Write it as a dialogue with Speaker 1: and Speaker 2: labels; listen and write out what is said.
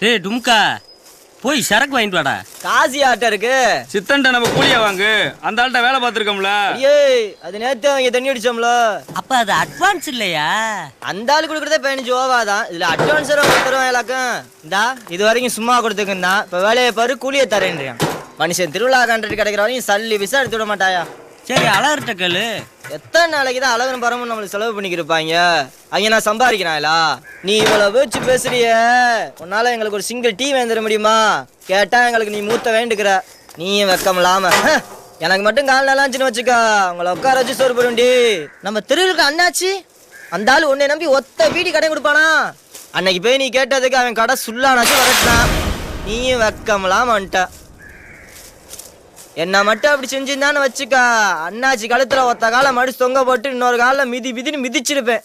Speaker 1: டேய் டும்கா போய் சரக்கு வாங்கிட்டு வாடா.
Speaker 2: காசி ஆட்ட இருக்கு.
Speaker 3: சித்தன்ட்ட நம்ம கூலியா வாங்கு. அந்த ஆள்கிட்ட வேலை பார்த்துருக்கோம்ல.
Speaker 2: ஏய் அது நேத்து அவங்க தண்ணி அடிச்சோம்ல.
Speaker 1: அப்ப அது அட்வான்ஸ் இல்லையா?
Speaker 2: அந்த ஆளு கொடுக்குறதே 15 ஓவாதான். இதுல அட்வான்ஸ் தருவான் எல்லாக்கும். இந்தா இது வரைக்கும் சும்மா கொடுத்துக்குன்னா இப்ப வேலையை பாரு கூலியை தரேன்றியான். மனுஷன் திருவிழா கண்டது கிடைக்கிற வரைக்கும் சல்லி விசா எடுத்து விட மாட்டாயா?
Speaker 1: சரி அழகிட்ட கேளு.
Speaker 2: எத்தனை நாளைக்கு தான் அழகன் பரமும் நம்மளுக்கு செலவு பண்ணிக்கிருப்பாங்க. அவங்க நான் சம்பாதிக்கிறாங்களா? நீ இவ்வளவு பேச்சு பேசுறிய, உன்னால எங்களுக்கு ஒரு சிங்கிள் டீ வாங்கி தர முடியுமா? கேட்டா எங்களுக்கு நீ மூத்த வேண்டுக்கிற. நீயும் வெக்கமில்லாம எனக்கு மட்டும் கால் நல்லாச்சுன்னு வச்சுக்கா உங்களை உட்கார வச்சு சோறு போடுண்டி. நம்ம தெருவுக்கு அண்ணாச்சி அந்த ஆளு உன்னை நம்பி ஒத்த வீடி கடை கொடுப்பானா? அன்னைக்கு போய் நீ கேட்டதுக்கு அவன் கடை சுல்லானாச்சு வரட்டான். நீயும் வெக்கமில்லாம வந்துட்ட. என்ன மட்டும் அப்படி செஞ்சிருந்தான்னு வச்சுக்கா அண்ணாச்சி கழுத்துல ஒத்த காலை மடிச்சு தொங்க போட்டு இன்னொரு காலில் மிதின்னு மிதிச்சிருப்பேன்.